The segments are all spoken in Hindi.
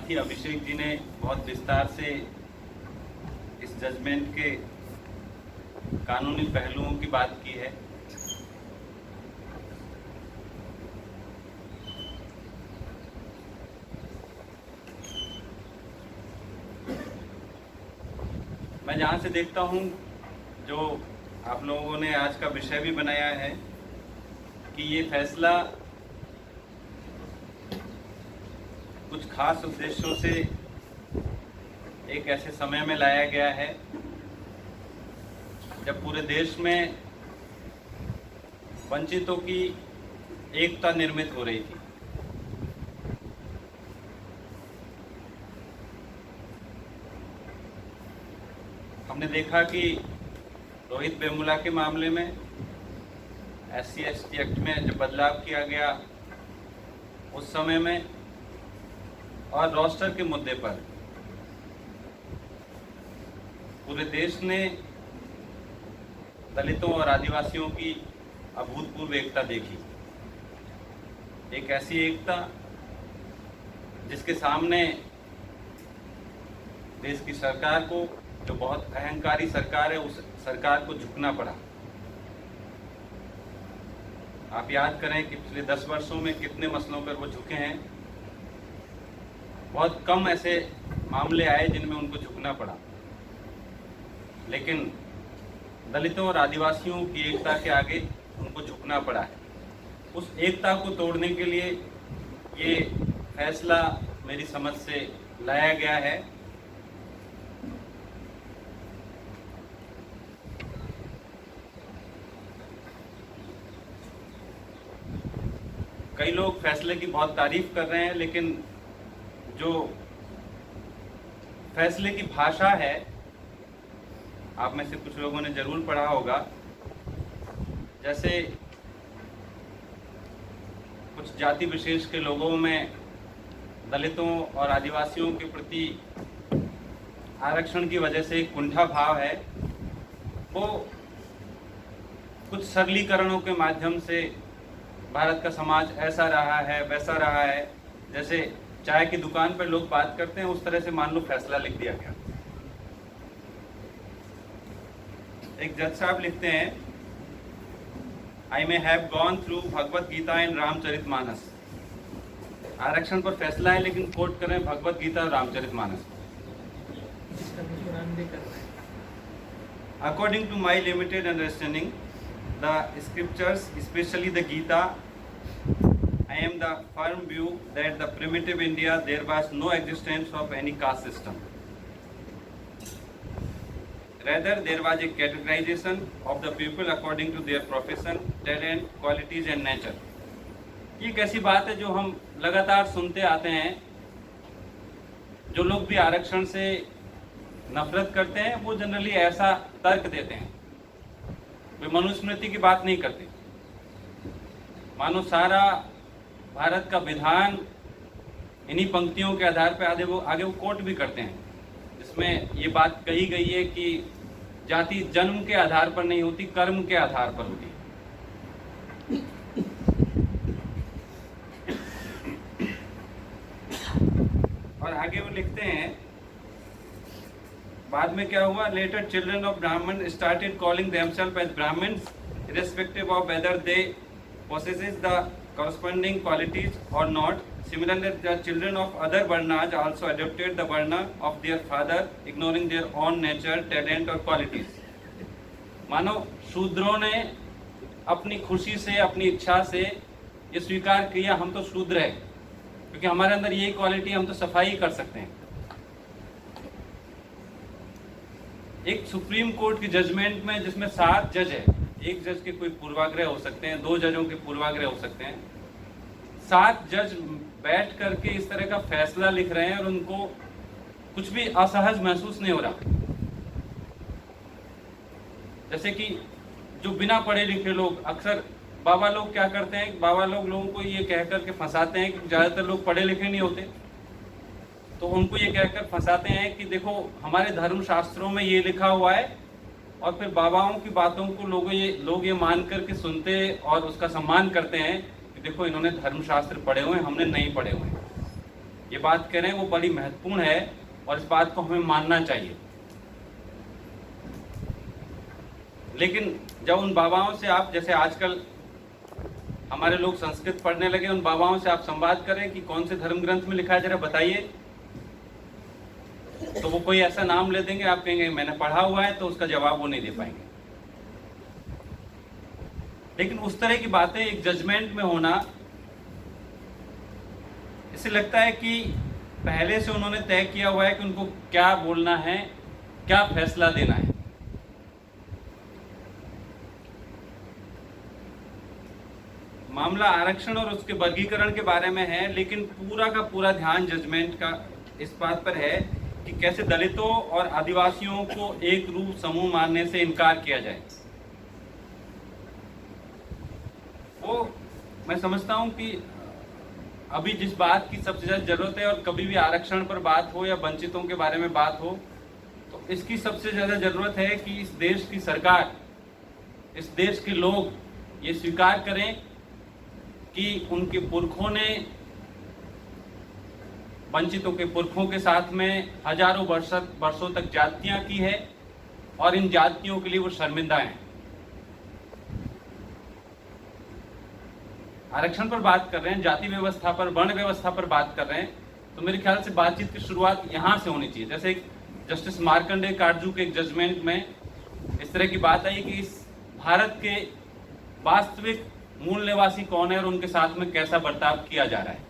साथी अभिषेक जी ने बहुत विस्तार से इस जजमेंट के कानूनी पहलुओं की बात की है। मैं जहाँ से देखता हूँ, जो आप लोगों ने आज का विषय भी बनाया है, कि ये फैसला कुछ खास उद्देश्यों से एक ऐसे समय में लाया गया है जब पूरे देश में वंचितों की एकता निर्मित हो रही थी। हमने देखा कि रोहित वेमुला के मामले में SC/ST एक्ट में जो बदलाव किया गया उस समय में, और रोस्टर के मुद्दे पर पूरे देश ने दलितों और आदिवासियों की अभूतपूर्व एकता देखी। एक ऐसी एकता जिसके सामने देश की सरकार को, जो बहुत अहंकारी सरकार है, उस सरकार को झुकना पड़ा। आप याद करें कि पिछले 10 वर्षों में कितने मसलों पर वो झुके हैं। बहुत कम ऐसे मामले आए जिनमें उनको झुकना पड़ा, लेकिन दलितों और आदिवासियों की एकता के आगे उनको झुकना पड़ा है। उस एकता को तोड़ने के लिए ये फैसला मेरी समझ से लाया गया है। कई लोग फैसले की बहुत तारीफ कर रहे हैं, लेकिन जो फैसले की भाषा है, आप में से कुछ लोगों ने जरूर पढ़ा होगा। जैसे कुछ जाति विशेष के लोगों में दलितों और आदिवासियों के प्रति आरक्षण की वजह से एक कुंठा भाव है, वो कुछ सरलीकरणों के माध्यम से भारत का समाज ऐसा रहा है, वैसा रहा है, जैसे चाय की दुकान पर लोग बात करते हैं, उस तरह से मान लो फैसला लिख दिया गया। एक जज साहब लिखते हैं, I may have gone through Bhagavad Gita and Ramcharitmanas. आरक्षण पर फैसला है, लेकिन कोट करें भगवत गीता और Ramcharitmanas. According to my limited understanding the scriptures, especially the Gita, I am the firm view that the primitive India there was no existence of any caste system. Rather, there was a categorization of the people according to their profession, talent, qualities and nature. ये एक ऐसी बात है जो हम लगातार सुनते आते हैं। जो लोग भी आरक्षण से नफरत करते हैं, वो जनरली ऐसा तर्क देते हैं, वे मनुस्मृति की बात नहीं करते। मानो सारा भारत का विधान इन्हीं पंक्तियों के आधार पर आगे वो कोट भी करते हैं, जिसमें ये बात कही गई है कि जाति जन्म के आधार पर नहीं होती, कर्म के आधार पर होती है। और आगे वो लिखते हैं, बाद में क्या हुआ, later children of Brahmin started calling themselves as Brahmins irrespective of whether they possesses the corresponding qualities or not. Similarly, the children of other varnas also adopted the varna of their father, ignoring their own nature, talent or qualities. मानो शूद्रों ने अपनी खुशी से, अपनी इच्छा से ये स्वीकार किया, हम तो शूद्र है, क्योंकि हमारे अंदर यही क्वालिटी, हम तो सफाई कर सकते हैं। एक सुप्रीम कोर्ट की जजमेंट में जिसमें 7 जज है, एक जज के कोई पूर्वाग्रह हो सकते हैं, 2 जजों के पूर्वाग्रह हो सकते हैं, 7 जज बैठ करके इस तरह का फैसला लिख रहे हैं और उनको कुछ भी असहज महसूस नहीं हो रहा। जैसे कि जो बिना पढ़े लिखे लोग, अक्सर बाबा लोग क्या करते हैं, बाबा लोग लोगों को ये कह करके फंसाते हैं कि ज़्यादातर लोग पढ़े लिखे नहीं होते, तो उनको ये कहकर फंसाते हैं कि देखो हमारे धर्म शास्त्रों में ये लिखा हुआ है, और फिर बाबाओं की बातों को लोग ये मान करके सुनते और उसका सम्मान करते हैं कि देखो इन्होंने धर्मशास्त्र पढ़े हुए हैं, हमने नहीं पढ़े हुए हैं। ये बात कह रहे हैं वो बड़ी महत्वपूर्ण है और इस बात को हमें मानना चाहिए। लेकिन जब उन बाबाओं से आप, जैसे आजकल हमारे लोग संस्कृत पढ़ने लगे, उन बाबाओं से आप संवाद करें कि कौन से धर्म ग्रंथ में लिखा है जरा बताइए, तो वो कोई ऐसा नाम ले देंगे, आप कहेंगे मैंने पढ़ा हुआ है, तो उसका जवाब वो नहीं दे पाएंगे। लेकिन उस तरह की बातें एक जजमेंट में होना, इससे लगता है कि पहले से उन्होंने तय किया हुआ है कि उनको क्या बोलना है, क्या फैसला देना है। मामला आरक्षण और उसके वर्गीकरण के बारे में है, लेकिन पूरा का पूरा ध्यान जजमेंट का इस बात पर है कि कैसे दलितों और आदिवासियों को एक रूप समूह मानने से इनकार किया जाए। वो मैं समझता हूं कि अभी जिस बात की सबसे ज्यादा जरूरत है, और कभी भी आरक्षण पर बात हो या वंचितों के बारे में बात हो, तो इसकी सबसे ज्यादा जरूरत है कि इस देश की सरकार, इस देश के लोग ये स्वीकार करें कि उनके पुरखों ने, वंचितों के पुरखों के साथ में हजारों वर्षों तक जातियां की है और इन जातियों के लिए वो शर्मिंदा हैं। आरक्षण पर बात कर रहे हैं, जाति व्यवस्था पर, वर्ण व्यवस्था पर बात कर रहे हैं, तो मेरे ख्याल से बातचीत की शुरुआत यहां से होनी चाहिए। जैसे जस्टिस मार्कंडेय काटजू के एक जजमेंट में इस तरह की बात आई कि इस भारत के वास्तविक मूल निवासी कौन है और उनके साथ में कैसा बर्ताव किया जा रहा है।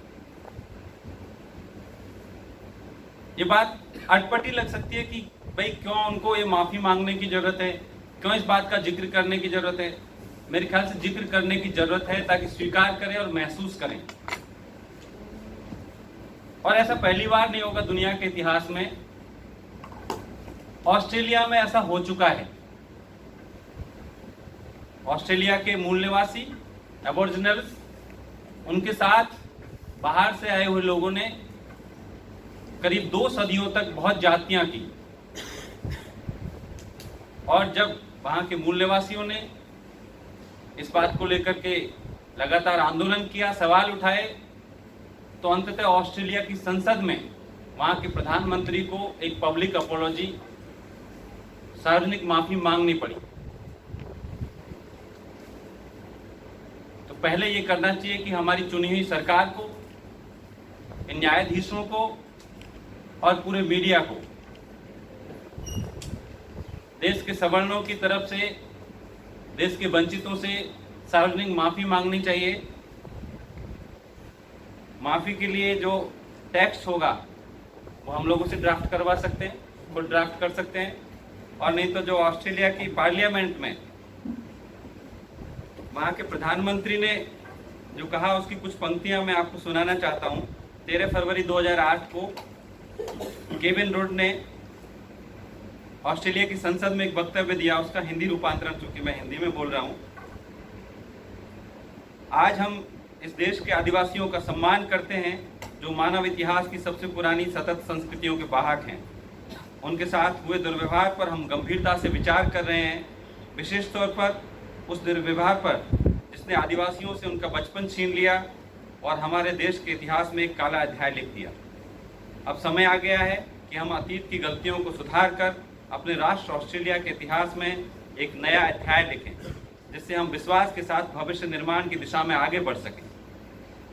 ये बात अटपटी लग सकती है कि भाई क्यों उनको ये माफी मांगने की जरूरत है, क्यों इस बात का जिक्र करने की जरूरत है। मेरे ख्याल से जिक्र करने की जरूरत है ताकि स्वीकार करें और महसूस करें। और ऐसा पहली बार नहीं होगा दुनिया के इतिहास में। ऑस्ट्रेलिया में ऐसा हो चुका है। ऑस्ट्रेलिया के मूल निवासी एबोरिजिनल्स, उनके साथ बाहर से आए हुए लोगों ने करीब 2 सदियों तक बहुत जातियां की, और जब वहां के मूल निवासियों ने इस बात को लेकर के लगातार आंदोलन किया, सवाल उठाए, तो अंततः ऑस्ट्रेलिया की संसद में वहां के प्रधानमंत्री को एक पब्लिक अपोलॉजी, सार्वजनिक माफी मांगनी पड़ी। तो पहले ये करना चाहिए कि हमारी चुनी हुई सरकार को, इन न्यायाधीशों को और पूरे मीडिया को देश के सवर्णों की तरफ से, देश के वंचितों से सार्वजनिक माफी मांगनी चाहिए। माफी के लिए जो टेक्स्ट होगा वो हम लोगों से ड्राफ्ट करवा सकते हैं, खुद ड्राफ्ट कर सकते हैं, और नहीं तो जो ऑस्ट्रेलिया की पार्लियामेंट में वहां के प्रधानमंत्री ने जो कहा उसकी कुछ पंक्तियां मैं आपको सुनाना चाहता हूं। 13 फरवरी 2008 को केविन रुड ने ऑस्ट्रेलिया की संसद में एक वक्तव्य दिया, उसका हिंदी रूपांतरण, चूंकि मैं हिंदी में बोल रहा हूं। आज हम इस देश के आदिवासियों का सम्मान करते हैं जो मानव इतिहास की सबसे पुरानी सतत संस्कृतियों के वाहक हैं। उनके साथ हुए दुर्व्यवहार पर हम गंभीरता से विचार कर रहे हैं, विशेष तौर पर उस दुर्व्यवहार पर जिसने आदिवासियों से उनका बचपन छीन लिया और हमारे देश के इतिहास में एक काला अध्याय लिख दिया। अब समय आ गया है कि हम अतीत की गलतियों को सुधार कर अपने राष्ट्र ऑस्ट्रेलिया के इतिहास में एक नया अध्याय लिखें, जिससे हम विश्वास के साथ भविष्य निर्माण की दिशा में आगे बढ़ सकें।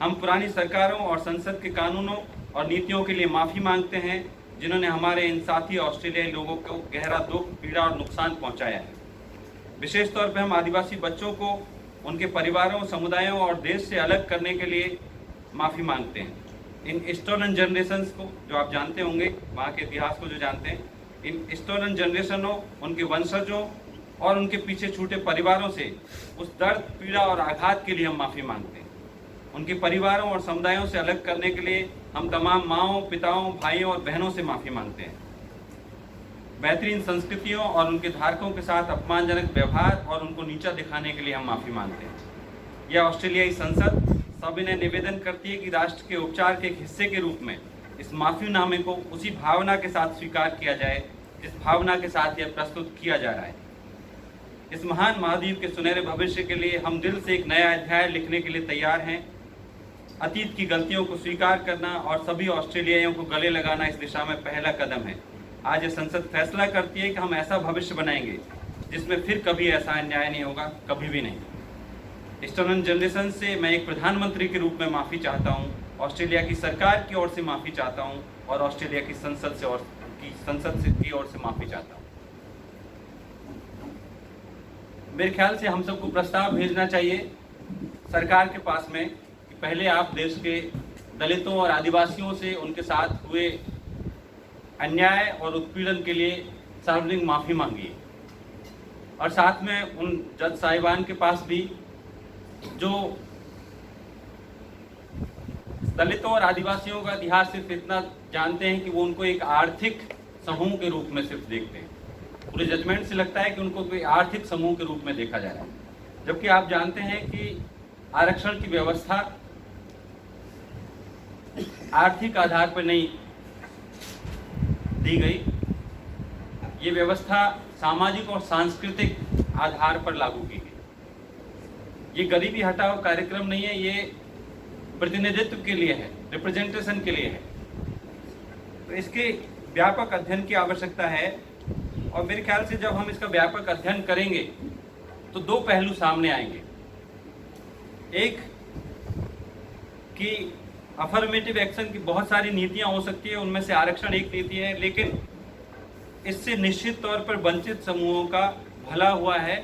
हम पुरानी सरकारों और संसद के कानूनों और नीतियों के लिए माफ़ी मांगते हैं जिन्होंने हमारे इन साथी ऑस्ट्रेलियाई लोगों को गहरा दुख, पीड़ा और नुकसान पहुंचाया है। विशेष तौर पर हम आदिवासी बच्चों को उनके परिवारों, समुदायों और देश से अलग करने के लिए माफ़ी मांगते हैं। इन स्टोलन जनरेशन्स को, जो आप जानते होंगे, वहाँ के इतिहास को जो जानते हैं, इन स्टोलन जनरेशनों, उनके वंशजों और उनके पीछे छूटे परिवारों से उस दर्द, पीड़ा और आघात के लिए हम माफ़ी मांगते हैं। उनके परिवारों और समुदायों से अलग करने के लिए हम तमाम माँओं, पिताओं, भाइयों और बहनों से माफ़ी मांगते हैं। बेहतरीन संस्कृतियों और उनके धारकों के साथ अपमानजनक व्यवहार और उनको नीचा दिखाने के लिए हम माफ़ी मांगते हैं। यह ऑस्ट्रेलियाई संसद सविनय निवेदन करती है कि राष्ट्र के उपचार के एक हिस्से के रूप में इस माफ़ीनामे को उसी भावना के साथ स्वीकार किया जाए जिस भावना के साथ यह प्रस्तुत किया जा रहा है। इस महान महाद्वीप के सुनहरे भविष्य के लिए हम दिल से एक नया अध्याय लिखने के लिए तैयार हैं। अतीत की गलतियों को स्वीकार करना और सभी ऑस्ट्रेलियाइयों को गले लगाना इस दिशा में पहला कदम है। आज ये संसद फैसला करती है कि हम ऐसा भविष्य बनाएंगे जिसमें फिर कभी ऐसा अन्याय नहीं होगा, कभी भी नहीं। स्टोलन जनरेशन से मैं एक प्रधानमंत्री के रूप में माफ़ी चाहता हूँ, ऑस्ट्रेलिया की सरकार की ओर से माफ़ी चाहता हूँ और ऑस्ट्रेलिया की संसद की ओर से माफ़ी चाहता हूँ। मेरे ख्याल से हम सबको प्रस्ताव भेजना चाहिए सरकार के पास में कि पहले आप देश के दलितों और आदिवासियों से उनके साथ हुए अन्याय और उत्पीड़न के लिए सार्वजनिक माफ़ी मांगिए, और साथ में उन जज साहिबान के पास भी जो दलितों और आदिवासियों का इतिहास सिर्फ इतना जानते हैं कि वो उनको एक आर्थिक समूह के रूप में सिर्फ देखते हैं। पूरे जजमेंट से लगता है कि उनको कोई आर्थिक समूह के रूप में देखा जा रहा है, जबकि आप जानते हैं कि आरक्षण की व्यवस्था आर्थिक आधार पर नहीं दी गई, ये व्यवस्था सामाजिक और सांस्कृतिक आधार पर लागू की गई। ये गरीबी हटाओ कार्यक्रम नहीं है, ये प्रतिनिधित्व के लिए है, रिप्रेजेंटेशन के लिए है। तो इसके व्यापक अध्ययन की आवश्यकता है, और मेरे ख्याल से जब हम इसका व्यापक अध्ययन करेंगे तो दो पहलू सामने आएंगे। एक कि अफर्मेटिव एक्शन की बहुत सारी नीतियां हो सकती है, उनमें से आरक्षण एक नीति है, लेकिन इससे निश्चित तौर पर वंचित समूहों का भला हुआ है,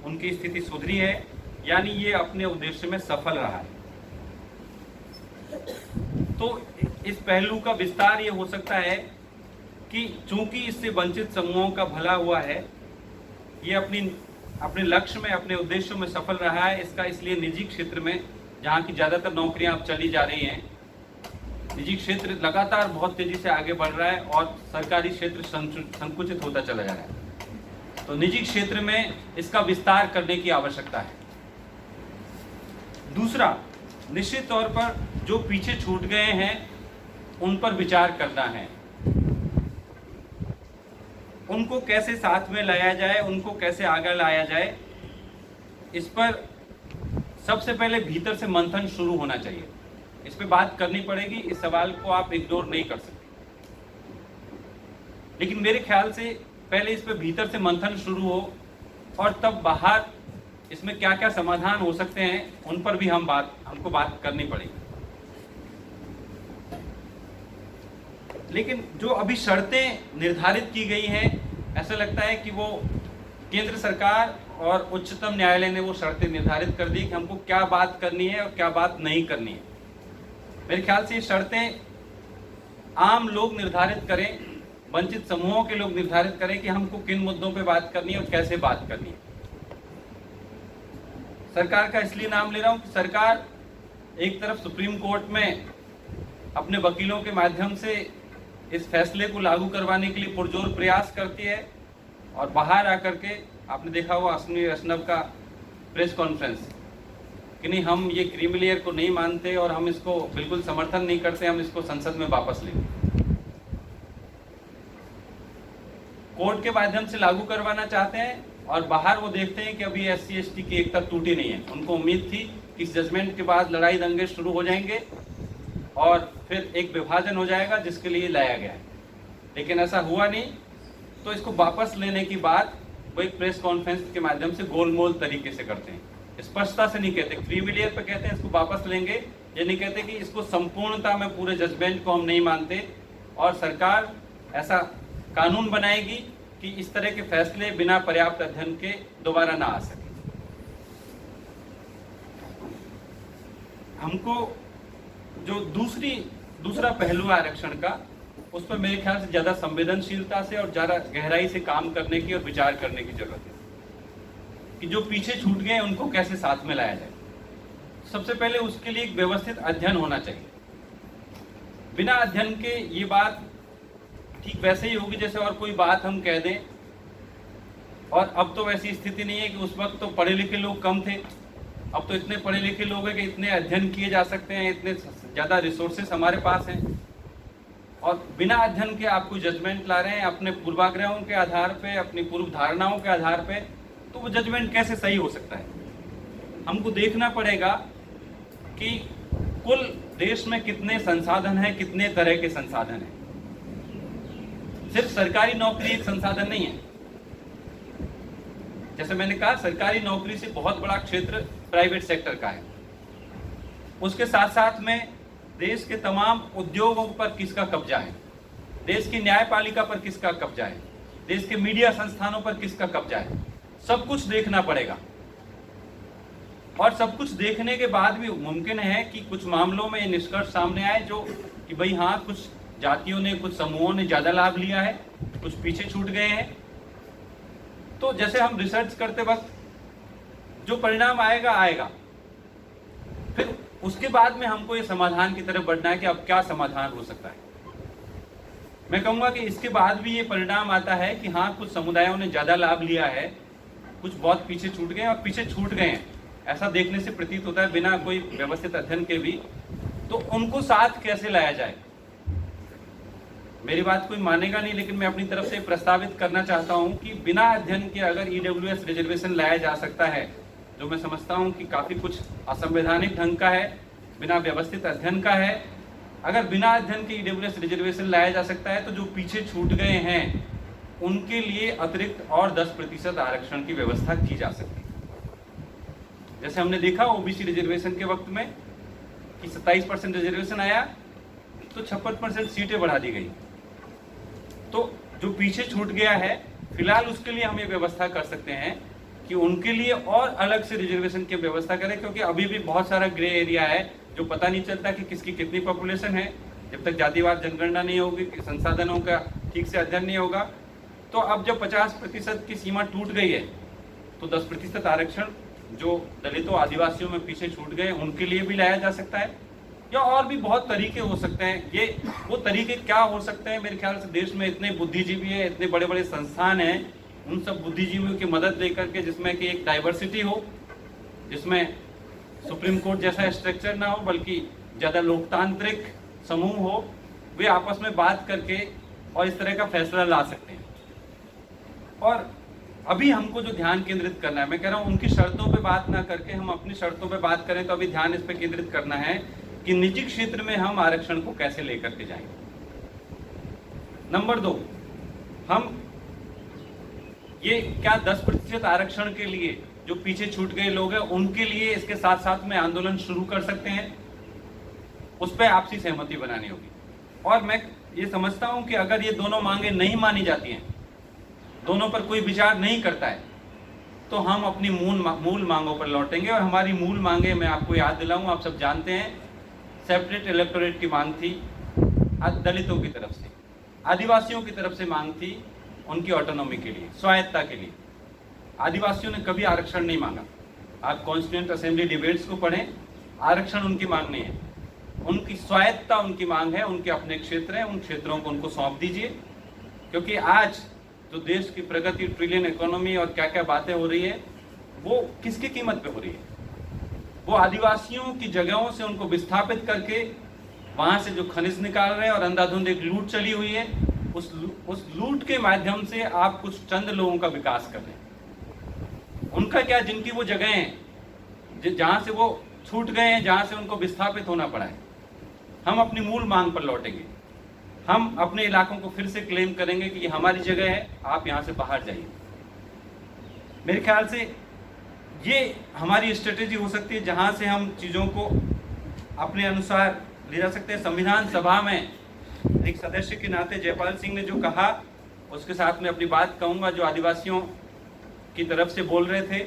उनकी स्थिति सुधरी है, यानी ये अपने उद्देश्य में सफल रहा है। तो इस पहलू का विस्तार ये हो सकता है कि चूंकि इससे वंचित समूहों का भला हुआ है, ये अपने लक्ष्य में, अपने उद्देश्यों में सफल रहा है। इसका इसलिए निजी क्षेत्र में, जहाँ की ज़्यादातर नौकरियां अब चली जा रही हैं, निजी क्षेत्र लगातार बहुत तेजी से आगे बढ़ रहा है और सरकारी क्षेत्र संकुचित होता चला जा रहा है। तो निजी क्षेत्र में इसका विस्तार करने की आवश्यकता है। दूसरा, निश्चित तौर पर जो पीछे छूट गए हैं उन पर विचार करना है, उनको कैसे साथ में लाया जाए, उनको कैसे आगे लाया जाए, इस पर सबसे पहले भीतर से मंथन शुरू होना चाहिए। इस पे बात करनी पड़ेगी, इस सवाल को आप इग्नोर नहीं कर सकते। लेकिन मेरे ख्याल से पहले इस पे भीतर से मंथन शुरू हो, और तब बाहर इसमें क्या क्या समाधान हो सकते हैं उन पर भी हमको बात करनी पड़ेगी। लेकिन जो अभी शर्तें निर्धारित की गई हैं, ऐसा लगता है कि वो केंद्र सरकार और उच्चतम न्यायालय ने वो शर्तें निर्धारित कर दी कि हमको क्या बात करनी है और क्या बात नहीं करनी है। मेरे ख्याल से ये शर्तें आम लोग निर्धारित करें, वंचित समूहों के लोग निर्धारित करें कि हमको किन मुद्दों पे बात करनी है और कैसे बात करनी है। सरकार का इसलिए नाम ले रहा हूँ कि सरकार एक तरफ सुप्रीम कोर्ट में अपने वकीलों के माध्यम से इस फैसले को लागू करवाने के लिए पुरजोर प्रयास करती है, और बाहर आकर के आपने देखा होगा अश्विनी वैष्णव का प्रेस कॉन्फ्रेंस कि नहीं, हम ये क्रीमी लेयर को नहीं मानते और हम इसको बिल्कुल समर्थन नहीं करते, हम इसको संसद में वापस लेंगे। कोर्ट के माध्यम से लागू करवाना चाहते हैं, और बाहर वो देखते हैं कि अभी SC ST की एकता टूटी नहीं है। उनको उम्मीद थी कि इस जजमेंट के बाद लड़ाई दंगे शुरू हो जाएंगे और फिर एक विभाजन हो जाएगा जिसके लिए लाया गया है, लेकिन ऐसा हुआ नहीं। तो इसको वापस लेने की बात वो एक प्रेस कॉन्फ्रेंस के माध्यम से गोलमोल तरीके से करते हैं, स्पष्टता से नहीं कहते। क्रीमी लेयर पे कहते हैं इसको वापस लेंगे, ये नहीं कहते कि इसको संपूर्णता में पूरे जजमेंट को हम नहीं मानते, और सरकार ऐसा कानून बनाएगी कि इस तरह के फैसले बिना पर्याप्त अध्ययन के दोबारा ना आ सके। हमको जो दूसरा पहलू है आरक्षण का, उस पर मेरे ख्याल से ज़्यादा संवेदनशीलता से और ज़्यादा गहराई से काम करने की और विचार करने की जरूरत है कि जो पीछे छूट गए उनको कैसे साथ में लाया जाए। सबसे पहले उसके लिए एक व्यवस्थित अध्ययन होना चाहिए। बिना अध्ययन के ये बात ठीक वैसे ही होगी जैसे और कोई बात हम कह दें, और अब तो वैसी स्थिति नहीं है कि उस वक्त तो पढ़े लिखे लोग कम थे, अब तो इतने पढ़े लिखे लोग हैं कि इतने अध्ययन किए जा सकते हैं, इतने ज़्यादा रिसोर्सेस हमारे पास हैं, और बिना अध्ययन के आप कोई जजमेंट ला रहे हैं अपने पूर्वाग्रहों के आधार पे, अपनी पूर्व धारणाओं के आधार पे, तो वो जजमेंट कैसे सही हो सकता है। हमको देखना पड़ेगा कि कुल देश में कितने संसाधन हैं, कितने तरह के संसाधन हैं। सिर्फ सरकारी नौकरी एक संसाधन नहीं है। जैसे मैंने कहा, सरकारी नौकरी से बहुत बड़ा क्षेत्र प्राइवेट सेक्टर का है। उसके साथ साथ में देश के तमाम उद्योगों पर किसका कब्जा है, देश की न्यायपालिका पर किसका कब्जा है, देश के मीडिया संस्थानों पर किसका कब्जा है, सब कुछ देखना पड़ेगा। और सब कुछ देखने के बाद भी मुमकिन है कि कुछ मामलों में ये निष्कर्ष सामने आए जो कि भाई हाँ, कुछ जातियों ने, कुछ समूहों ने ज्यादा लाभ लिया है, कुछ पीछे छूट गए हैं। तो जैसे हम रिसर्च करते वक्त जो परिणाम आएगा आएगा, फिर उसके बाद में हमको ये समाधान की तरफ बढ़ना है कि अब क्या समाधान हो सकता है। मैं कहूंगा कि इसके बाद भी ये परिणाम आता है कि हाँ, कुछ समुदायों ने ज्यादा लाभ लिया है, कुछ बहुत पीछे छूट गए, और पीछे छूट गए हैं ऐसा देखने से प्रतीत होता है बिना कोई व्यवस्थित अध्ययन के भी। तो उनको साथ कैसे लाया जाए, मेरी बात कोई मानेगा नहीं, लेकिन मैं अपनी तरफ से प्रस्तावित करना चाहता हूं कि बिना अध्ययन के अगर ईडब्ल्यूएस रिजर्वेशन लाया जा सकता है, जो मैं समझता हूं कि काफी कुछ असंवैधानिक ढंग का है, बिना व्यवस्थित अध्ययन का है, अगर बिना अध्ययन के ईडब्ल्यूएस रिजर्वेशन लाया जा सकता है तो जो पीछे छूट गए हैं उनके लिए अतिरिक्त और 10% आरक्षण की व्यवस्था की जा सकती है। जैसे हमने देखा ओबीसी रिजर्वेशन के वक्त में कि 27% रिजर्वेशन आया तो 56% सीटें बढ़ा दी गई। तो जो पीछे छूट गया है, फिलहाल उसके लिए हम ये व्यवस्था कर सकते हैं कि उनके लिए और अलग से रिजर्वेशन की व्यवस्था करें, क्योंकि अभी भी बहुत सारा ग्रे एरिया है जो पता नहीं चलता कि किसकी कितनी पॉपुलेशन है। जब तक जातिवार जनगणना नहीं होगी, संसाधनों का ठीक से अध्ययन नहीं होगा, तो अब जब 50% की सीमा टूट गई है तो 10% आरक्षण जो दलितों आदिवासियों में पीछे छूट गए उनके लिए भी लाया जा सकता है, या और भी बहुत तरीके हो सकते हैं। ये वो तरीके क्या हो सकते हैं, मेरे ख्याल से देश में इतने बुद्धिजीवी हैं, इतने बड़े बड़े संस्थान हैं, उन सब बुद्धिजीवियों की मदद लेकर के, जिसमें कि एक डाइवर्सिटी हो, जिसमें सुप्रीम कोर्ट जैसा स्ट्रक्चर ना हो बल्कि ज़्यादा लोकतांत्रिक समूह हो, वे आपस में बात करके और इस तरह का फैसला ला सकते हैं। और अभी हमको जो ध्यान केंद्रित करना है, मैं कह रहा हूँ उनकी शर्तों पे बात ना करके हम अपनी शर्तों पे बात करें, तो अभी ध्यान इस पे केंद्रित करना है कि निजी क्षेत्र में हम आरक्षण को कैसे लेकर के जाएंगे। नंबर 2, हम ये क्या 10% आरक्षण के लिए जो पीछे छूट गए लोग हैं उनके लिए इसके साथ साथ में आंदोलन शुरू कर सकते हैं, उस पर आपसी सहमति बनानी होगी। और मैं ये समझता हूं कि अगर ये दोनों मांगे नहीं मानी जाती हैं, दोनों पर कोई विचार नहीं करता है, तो हम अपनी मूल मांगों पर लौटेंगे। और हमारी मूल मांगे मैं आपको याद दिलाऊं, आप सब जानते हैं, सेपरेट इलेक्टोरेट की मांग थी दलितों की तरफ से, आदिवासियों की तरफ से मांग थी उनकी ऑटोनॉमी के लिए, स्वायत्ता के लिए। आदिवासियों ने कभी आरक्षण नहीं मांगा। आप कॉन्स्टिट्यूएंट असेंबली डिबेट्स को पढ़ें, आरक्षण उनकी मांग नहीं है, उनकी स्वायत्ता उनकी मांग है। उनके अपने क्षेत्र हैं, उन क्षेत्रों को उनको सौंप दीजिए, क्योंकि आज जो देश की प्रगति, ट्रिलियन इकोनॉमी और क्या क्या बातें हो रही है, वो किसकी कीमत पे हो रही है? वो आदिवासियों की जगहों से उनको विस्थापित करके वहां से जो खनिज निकाल रहे हैं और अंधाधुंध एक लूट चली हुई है, उस लूट के माध्यम से आप कुछ चंद लोगों का विकास कर रहे हैं। उनका क्या, जिनकी वो जगह हैं जहां से वो छूट गए हैं, जहां से उनको विस्थापित होना पड़ा है। हम अपनी मूल मांग पर लौटेंगे, हम अपने इलाकों को फिर से क्लेम करेंगे कि ये हमारी जगह है, आप यहां से बाहर जाइए। मेरे ख्याल से ये हमारी स्ट्रेटेजी हो सकती है, जहां से हम चीज़ों को अपने अनुसार ले जा सकते हैं। संविधान सभा में एक सदस्य के नाते जयपाल सिंह ने जो कहा, उसके साथ में अपनी बात कहूँगा, जो आदिवासियों की तरफ से बोल रहे थे।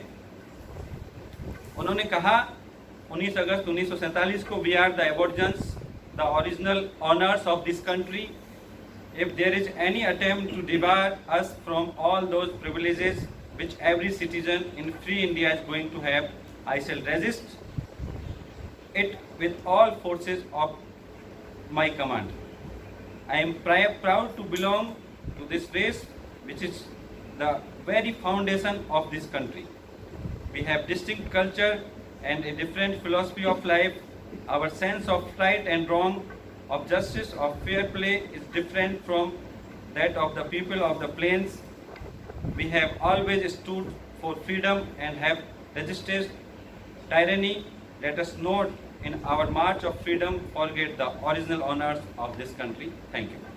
उन्होंने कहा 19 अगस्त 1947 को, we are the aborigines, the original owners of this country. If there is any attempt to debar us from all those privileges which every citizen in free India is going to have, I shall resist it with all forces of my command. I am proud to belong to this race, which is the very foundation of this country. We have distinct culture and a different philosophy of life. Our sense of right and wrong, of justice, of fair play is different from that of the people of the plains. We have always stood for freedom and have resisted tyranny. Let us not in our march of freedom forget the original honors of this country. Thank you.